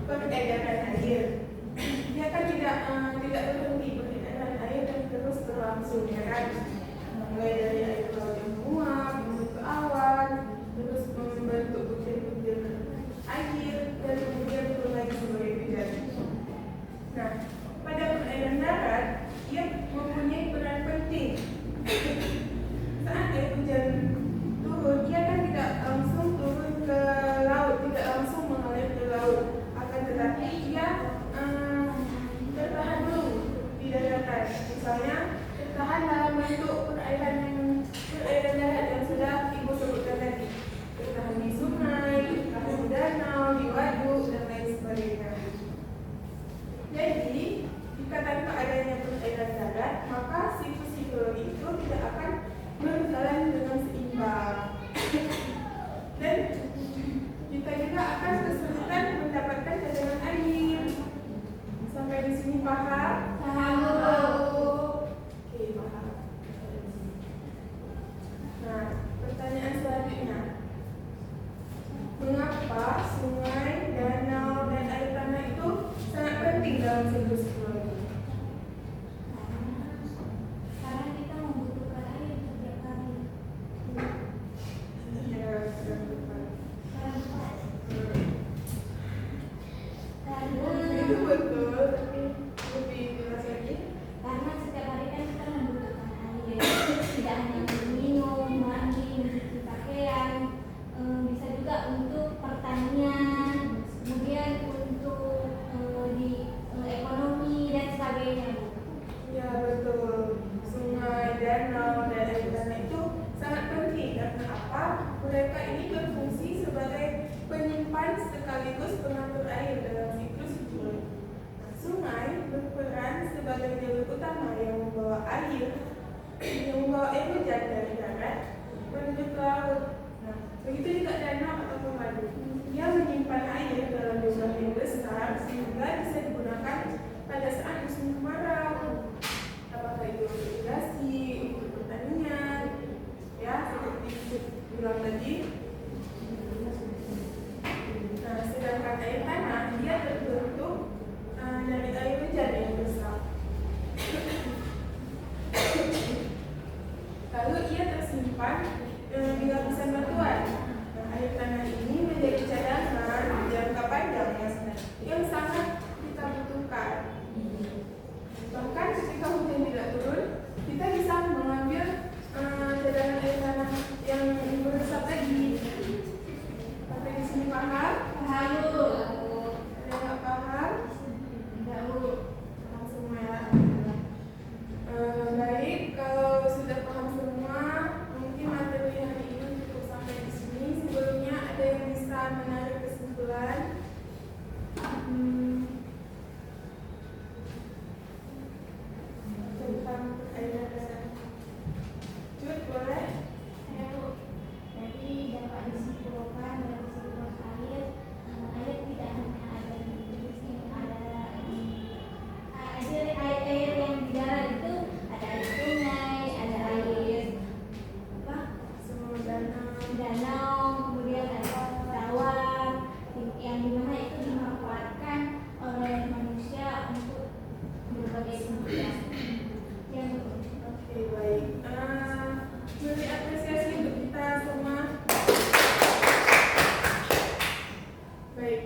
peredaran air. Dia kan tidak berhenti peredaran air dan terus berlangsung, ya kan? Mulai dari air laut yang menguap, menuju ke awan, terus membentuk butir-butir air, dan kemudian turun lagi sebagai hujan. Nah, pada peredaran darat, ia mempunyai peran penting. Saat air hujan turun, dia kan tidak langsung turun ke laut, tidak langsung mengalir ke laut, akan tetapi dia tertahan dulu di daratan. Misalnya tertahan dalam bentuk perairan darat yang sudah Ibu sebutkan tadi, tertahan di sungai, tertahan di danau, di waduk, dan lain sebagainya. Jadi jika tanpa adanya peredaran darat, maka siklus hidrologi itu tidak akan berjalan dengan seimbang. Dan kita juga akan kesulitan mendapatkan cadangan air. Sampai di sini paham? Paham. Oke, paham. Nah, pertanyaan selanjutnya. Mengapa sungai, danau, dan air tanah itu sangat penting dalam siklus hidrologi? Karena kita membutuhkan air setiap hari. Ya, sudah betul. Itu betul, tapi lebih jelas lagi. Karena setiap hari kan kita membutuhkan air, tidak hanya untuk minum, mandi, mencuci pakaian, bisa juga untuk pertanian, kemudian untuk di ekonomi dan sebagainya. Ya, betul. Sungai, danau, dan air tanah itu sangat penting. Karena apa? Mereka ini berfungsi sebagai penyimpan sekaligus pengatur air dalam siklus hidrologi. Sungai berperan sebagai jalur utama yang membawa air hujan dari darat menuju ke laut. Nah, begitu juga danau atau waduk. Dia menyimpan air dalam jumlah yang besar sehingga bisa digunakan pada saat musim kemarau. Apakah itu untuk irigasi, untuk pertanian, ya seperti bilang tadi. Nah, sedangkan air tanah dia terbentuk dari air hujan yang besar. Lalu ia tersimpan di lapisan batuan. Nah, air tanah ini menjadi cadangan jangka panjang yang sangat kita butuhkan. Bahkan ketika hujan tidak turun, kita bisa mengambil cadangan air tanah yang beresap tadi. Sampai di sini paham? Paham. Ada nggak paham? Enggak, Bu. Paham semua ya. Baik, kalau sudah paham semua, mungkin materi hari ini cukup sampai di sini. Sebelumnya ada yang bisa menarik kesimpulan? Tentang peredaran darat. Cut, boleh? Ya, Bu. Jadi dapat disimpulkan dari siklus air, air tidak hanya ada di sini, ada di air yang di darat itu ada air sungai, ada air apa? Semua danau. Kemudian ada rawa yang dimana itu dimanfaatkan oleh manusia untuk berbagai kebutuhan. Yang Oke, baik. Beri apresiasi untuk kita semua. Baik.